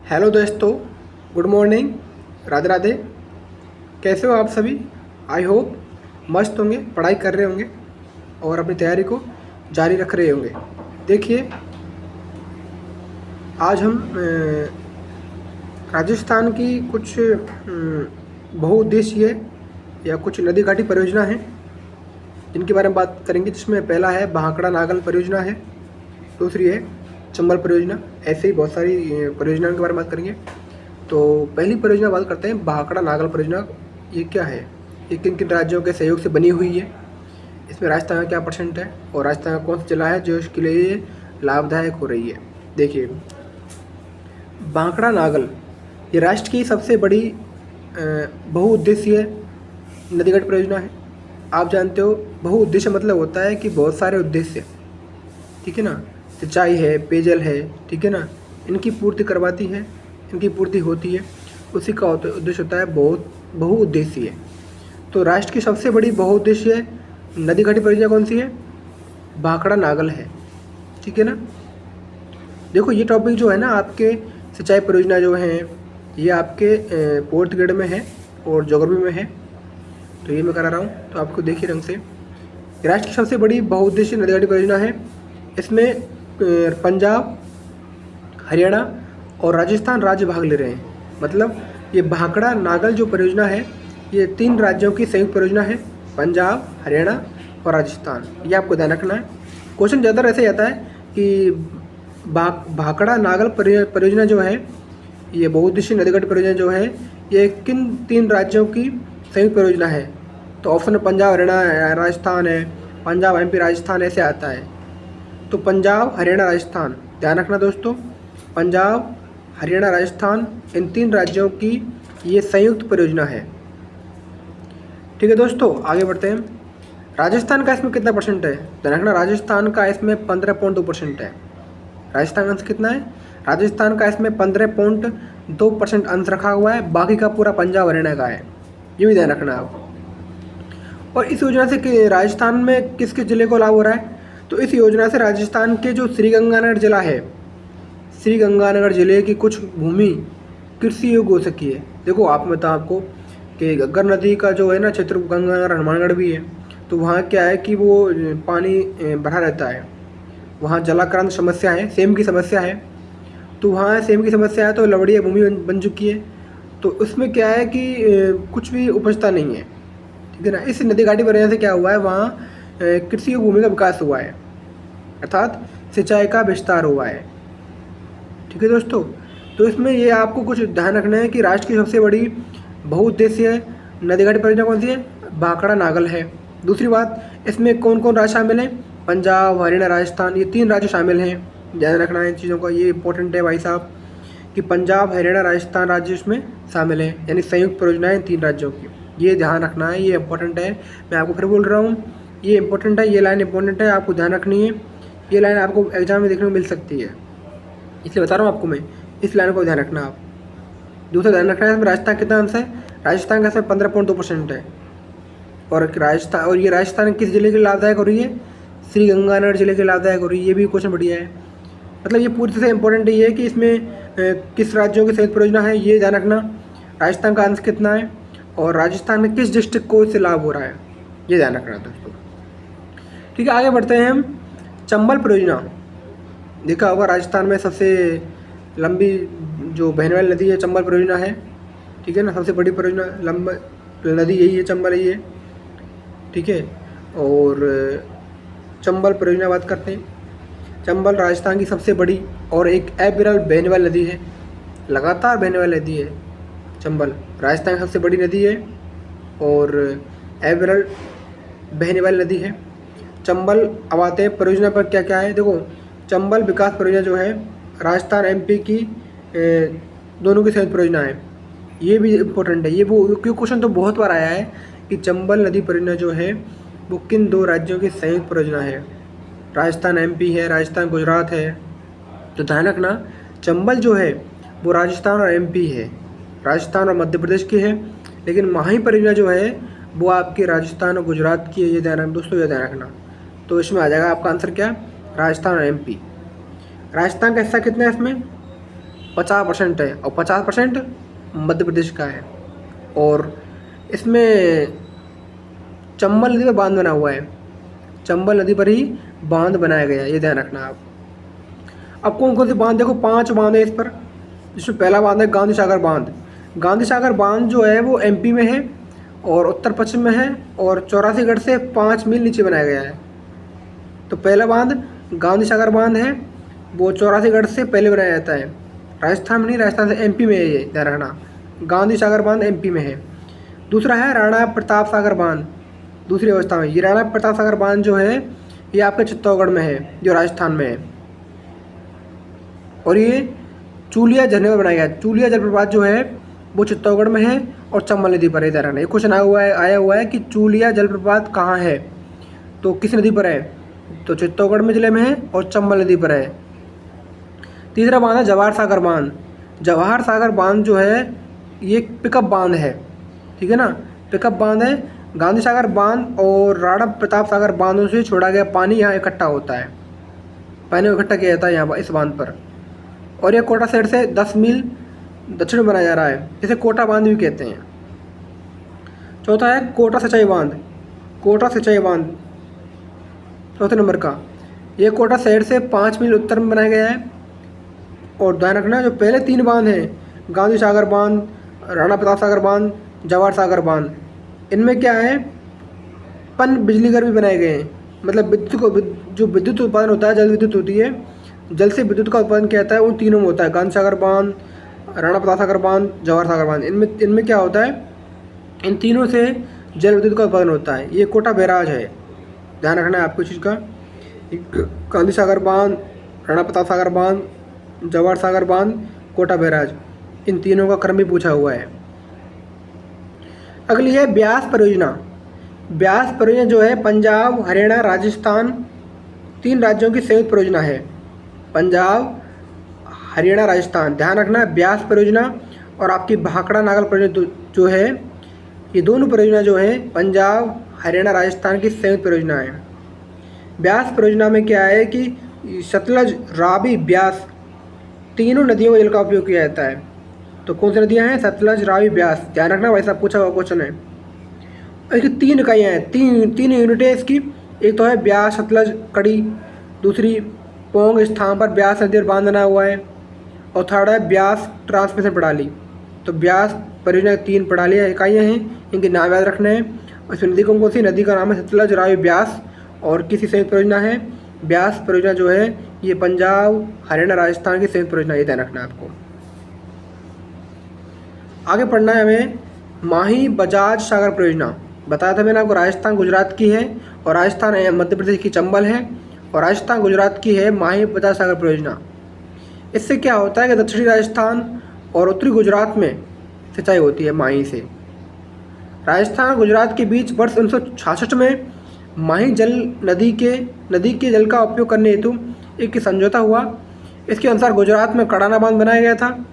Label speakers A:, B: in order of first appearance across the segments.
A: Hello दोस्तों, good morning, Radhe Radhe. कैसे हो आप सभी? आई होप मस्त होंगे, पढ़ाई कर रहे होंगे और अपनी तैयारी को जारी रख रहे होंगे। देखिए, आज हम राजस्थान की कुछ बहुउद्देशीय या कुछ नदी घाटी परियोजना हैं जिनके बारे में बात करेंगे, जिसमें पहला है भाखड़ा नागल परियोजना है, दूसरी है चंबल परियोजना। ऐसे ही बहुत सारी परियोजनाओं के बारे में बात करेंगे। तो पहली परियोजना बात करते हैं, भाखड़ा नागल परियोजना। ये क्या है? ये किन किन राज्यों के सहयोग से बनी हुई है? इसमें राजस्थान का क्या परसेंट है और राजस्थान का कौन सा जिला है जो इसके लिए लाभदायक हो रही है? देखिए, भाखड़ा नागल ये राष्ट्र की सबसे बड़ी बहुउद्देशीय नदीगढ़ परियोजना है। आप जानते हो, बहुउद्देश्य मतलब होता है कि बहुत सारे उद्देश्य, ठीक है ना। सिंचाई है, पेयजल है, ठीक है ना, इनकी पूर्ति करवाती है, इनकी पूर्ति होती है। उसी का उद्देश्य होता है बहुत बहुउद्देशीय। तो राष्ट्र की सबसे बड़ी बहुउद्देशीय नदी घाटी परियोजना कौन सी है? भाखड़ा नागल है, ठीक है ना। देखो, ये टॉपिक जो है ना, आपके सिंचाई परियोजना जो हैं ये आपके फोर्थ ग्रेड में है और ज्योग्राफी में है, तो ये मैं करा रहा हूँ। तो आपको देखिए रंग से, राष्ट्र की सबसे बड़ी बहुउद्देशीय नदी घाटी परियोजना है। इसमें पंजाब, हरियाणा और राजस्थान राज्य भाग ले रहे हैं। मतलब ये भाखड़ा नागल जो परियोजना है, ये 3 राज्यों की संयुक्त परियोजना है, पंजाब, हरियाणा और राजस्थान। ये आपको ध्यान रखना है। क्वेश्चन ज़्यादा ऐसे आता है कि भाखड़ा नागल परियोजना जो है, ये बहुउद्देशीय नदी घाटी परियोजना जो है, ये किन 3 राज्यों की संयुक्त परियोजना है? तो ऑप्शन में पंजाब, हरियाणा, राजस्थान है, पंजाब, एमपी, राजस्थान ऐसे आता है। तो पंजाब, हरियाणा, राजस्थान ध्यान रखना दोस्तों। पंजाब, हरियाणा, राजस्थान, इन 3 राज्यों की ये संयुक्त परियोजना है, ठीक है दोस्तों। आगे बढ़ते हैं। राजस्थान का इसमें कितना परसेंट है? ध्यान रखना, राजस्थान का इसमें 15.2% है। राजस्थान का अंश कितना है? राजस्थान का इसमें 15.2% अंश रखा हुआ है। बाकी का पूरा पंजाब, हरियाणा का है, ये भी ध्यान रखना आप। और इस योजना से राजस्थान में किस किस जिले को लाभ हो रहा है? तो इस योजना से राजस्थान के जो श्रीगंगानगर जिला है, श्रीगंगानगर जिले की कुछ भूमि कृषि योग्य हो सकी है। देखो, आप मैं बताऊँ आपको कि घग्गर नदी का जो है ना क्षेत्र, गंगानगर, हनुमानगढ़ भी है, तो वहाँ क्या है कि वो पानी भरा रहता है, वहाँ जलाक्रांत समस्या है, सेम की समस्या है। तो वहाँ सेम की समस्या है, तो लवड़िया भूमि बन चुकी है। तो उसमें क्या है कि कुछ भी उपजता नहीं है, ठीक है ना। इस नदी घाटी परियोजना से क्या हुआ है, वहाँ कृषि भूमि का विकास हुआ है, अर्थात सिंचाई का विस्तार हुआ है, ठीक है दोस्तों। तो इसमें ये आपको कुछ ध्यान रखना है कि राष्ट्र की सबसे बड़ी बहुउद्देशीय नदी घाटी परियोजना कौन सी है? भाखड़ा नागल है। दूसरी बात, इसमें कौन कौन राज्य शामिल हैं? पंजाब, हरियाणा, राजस्थान, ये 3 राज्य शामिल हैं। ध्यान रखना है इन चीज़ों का, ये इंपॉर्टेंट है भाई साहब, कि पंजाब, हरियाणा, राजस्थान राज्य इसमें शामिल हैं, यानी संयुक्त परियोजनाएं 3 राज्यों की। ये ध्यान रखना है, ये इंपॉर्टेंट है। मैं आपको फिर बोल रहा हूँ, ये इंपॉर्टेंट है, ये लाइन इंपॉर्टेंट है, आपको ध्यान रखनी है। ये लाइन आपको एग्जाम में देखने को मिल सकती है, इसलिए बता रहा हूँ आपको मैं, इस लाइन को ध्यान रखना आप। दूसरा ध्यान रखना है, इसमें राजस्थान कितना अंश है? राजस्थान का इसमें 15.2% है। और राजस्थान, और ये राजस्थान किस जिले के लाभदायक हो रही है? श्रीगंगानगर जिले के लाभदायक हो रही है। ये भी क्वेश्चन बढ़िया है। मतलब ये पूरी तरह से इंपॉर्टेंट ये है कि इसमें किस राज्यों की संयुक्त परियोजना है, ये ध्यान रखना। राजस्थान का अंश कितना है और राजस्थान में किस डिस्ट्रिक्ट को इससे लाभ हो रहा है, ये ध्यान रखना दोस्तों, ठीक है। आगे बढ़ते हैं हम। चंबल परियोजना, देखा होगा राजस्थान में सबसे लंबी जो बहने वाली नदी है चंबल परियोजना है, ठीक है ना। सबसे बड़ी परियोजना लंबा नदी यही है, चंबल यही है, ठीक है। और चंबल परियोजना बात करते हैं। चंबल राजस्थान की सबसे बड़ी और एक अविरल बहने वाली नदी है, लगातार बहने वाली नदी है। चंबल राजस्थान की सबसे बड़ी नदी है और अविरल बहने वाली नदी है चंबल। अब आते हैं परियोजना पर क्या क्या है। देखो, चंबल विकास परियोजना जो है राजस्थान एमपी की दोनों की संयुक्त परियोजना है। ये भी इम्पोर्टेंट है, ये वो क्यों क्वेश्चन तो बहुत बार आया है कि चंबल नदी परियोजना जो है वो किन 2 राज्यों की संयुक्त परियोजना है? राजस्थान एमपी है, राजस्थान गुजरात है। तो ध्यान रखना, चंबल जो है वो राजस्थान और एमपी है, राजस्थान और मध्य प्रदेश की है, लेकिन माही परियोजना जो है वो आपके राजस्थान और गुजरात की है। ये ध्यान दोस्तों, ये ध्यान रखना। तो इसमें आ जाएगा आपका आंसर क्या? राजस्थान और एमपी। राजस्थान का हिस्सा कितना है इसमें? 50% है और 50% मध्य प्रदेश का है। और इसमें चंबल नदी पर बांध बना हुआ है, चंबल नदी पर ही बांध बनाया गया है, ये ध्यान रखना आप। अब कौन कौन से बांध, देखो 5 बांध है इस पर, जिसमें पहला बांध है गांधी सागर बांध। गांधी सागर बांध जो है वो एमपी में है और उत्तर पश्चिम में है और 84गढ़ से 5 मील नीचे बनाया गया है। तो पहला बांध गांधी सागर बांध है, वो 84गढ़ से पहले बनाया जाता है, राजस्थान में नहीं, राजस्थान से एमपी में है, ये ध्यान रखना, गांधी सागर बांध एमपी में है। दूसरा है राणा प्रताप सागर बांध, दूसरी अवस्था में। ये राणा प्रताप सागर बांध जो है ये आपके चित्तौड़गढ़ में है, जो राजस्थान में है। और ये चूलिया झरने पर बनाया गया। चूलिया जलप्रपात जो है वो चित्तौड़गढ़ में है और चंबल नदी पर है, ध्यान रखना। ये क्वेश्चन आया हुआ है कि चूलिया जलप्रपात कहाँ है, तो किस नदी पर है, तो चित्तौड़गढ़ में जिले में है और चंबल नदी पर है। तीसरा बांध है जवाहर सागर बांध। जवाहर सागर बांध जो है ये पिकअप बांध है, ठीक है ना, पिकअप बांध है। गांधी सागर बांध और राणा प्रताप सागर बांधों से छोड़ा गया पानी यहाँ इकट्ठा होता है, पानी इकट्ठा किया जाता है यहाँ पर इस बांध पर। और यह कोटा साइड से 10 मील दक्षिण में बनाया जा रहा है, इसे कोटा बांध भी कहते हैं। चौथा है कोटा सिंचाई बांध। कोटा सिंचाई बांध चौथे नंबर का, यह कोटा शहर से 5 मील उत्तर में बनाया गया है। और ध्यान रखना जो पहले 3 बांध हैं, गांधी सागर बांध, राणा प्रताप सागर बांध, जवाहर सागर बांध, इनमें क्या है, पन बिजली घर भी बनाए गए हैं। मतलब विद्युत को, जो विद्युत उत्पादन होता है, जल विद्युत होती है, जल से विद्युत का उत्पादन किया जाता है, उन तीनों में होता है, गांधी सागर बांध, राणा प्रताप सागर बांध, जवाहर सागर बांध। इनमें क्या होता है, इन तीनों से जल विद्युत का उत्पादन होता है। ये कोटा बैराज है, ध्यान रखना है आपको इस चीज़ का। गांधी सागर बांध, राणा प्रताप सागर बांध, जवाहर सागर बांध, कोटा बैराज, इन तीनों का क्रम भी पूछा हुआ है। अगली है ब्यास परियोजना। ब्यास परियोजना जो है पंजाब, हरियाणा, राजस्थान, 3 राज्यों की संयुक्त परियोजना है। पंजाब, हरियाणा, राजस्थान, ध्यान रखना। ब्यास परियोजना और आपकी भाखड़ा नागल परियोजना जो है, ये दोनों परियोजना जो है पंजाब, हरियाणा, राजस्थान की संयुक्त परियोजना है। ब्यास परियोजना में क्या है कि सतलज, रावी, ब्यास तीनों नदियों में जल का उपयोग किया जाता है। तो कौन सी नदियाँ हैं, सतलज, रावी, ब्यास, ध्यान रखना, वैसा पूछा हुआ क्वेश्चन है। इसकी 3 इकाइयाँ हैं, तीन यूनिटें इसकी। एक तो है ब्यास सतलज कड़ी, दूसरी पोंग स्थान पर ब्यास नदी पर बांध बना हुआ है, और थर्ड है ब्यास ट्रांसमिशन प्रणाली। तो ब्यास परियोजना की 3 प्रणालियाँ इकाइयाँ हैं, इनके नाम याद रखने हैं। और इस नदी कौन सी, नदी का नाम है सतलज, रावी, ब्यास, और किसी संयुक्त परियोजना है। ब्यास परियोजना जो है ये पंजाब, हरियाणा, राजस्थान की संयुक्त परियोजना, ये ध्यान रखना है आपको। आगे पढ़ना है हमें माही बजाज सागर परियोजना। बताया था मैंने आपको, राजस्थान गुजरात की है, और राजस्थान मध्य प्रदेश की चंबल है, और राजस्थान गुजरात की है माही बजाज सागर परियोजना। इससे क्या होता है कि दक्षिणी राजस्थान और उत्तरी गुजरात में सिंचाई होती है माही से। राजस्थान और गुजरात के बीच वर्ष 1966 में माही नदी के जल का उपयोग करने हेतु एक समझौता हुआ। इसके अनुसार गुजरात में कड़ाना बांध बनाया गया था,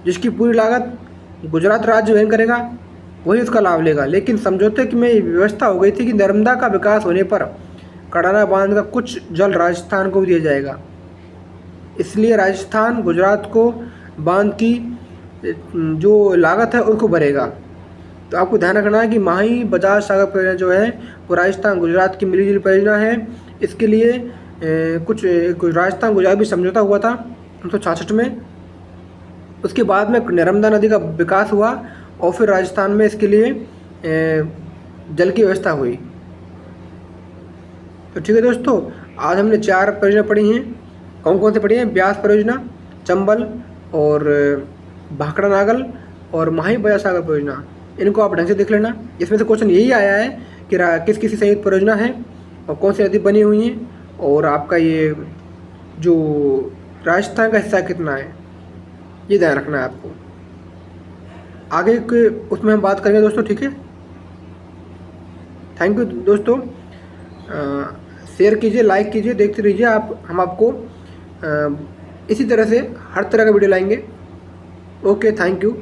A: जिसकी पूरी लागत गुजरात राज्य वहन करेगा, वही उसका लाभ लेगा। लेकिन समझौते में व्यवस्था हो गई थी कि नर्मदा का विकास होने पर कड़ाना बांध का कुछ जल राजस्थान को भी दिया जाएगा। इसलिए राजस्थान गुजरात को बांध की जो लागत है उसको भरेगा। तो आपको ध्यान रखना है कि माही बजाज सागर परियोजना जो है वो राजस्थान गुजरात की मिलीजुली परियोजना है। इसके लिए कुछ राजस्थान गुजरात भी समझौता हुआ था 1966 में। उसके बाद में नर्मदा नदी का विकास हुआ और फिर राजस्थान में इसके लिए जल की व्यवस्था हुई। तो ठीक है दोस्तों, आज हमने 4 परियोजना पढ़ी हैं। कौन कौन से पढ़ी हैं, ब्यास परियोजना, चंबल और भाखड़ा नागल और माही बजाज सागर परियोजना। इनको आप ढंग से देख लेना। इसमें से क्वेश्चन यही आया है कि किस किसी संयुक्त परियोजना है और कौन सी नदी बनी हुई है, और आपका ये जो राजस्थान का हिस्सा कितना है, ये ध्यान रखना है आपको। आगे के उसमें हम बात करेंगे दोस्तों, ठीक है। थैंक यू दोस्तों, शेयर कीजिए, लाइक कीजिए, देखते रहिए आप। हम आपको इसी तरह से हर तरह का वीडियो लाएंगे। Okay, thank you.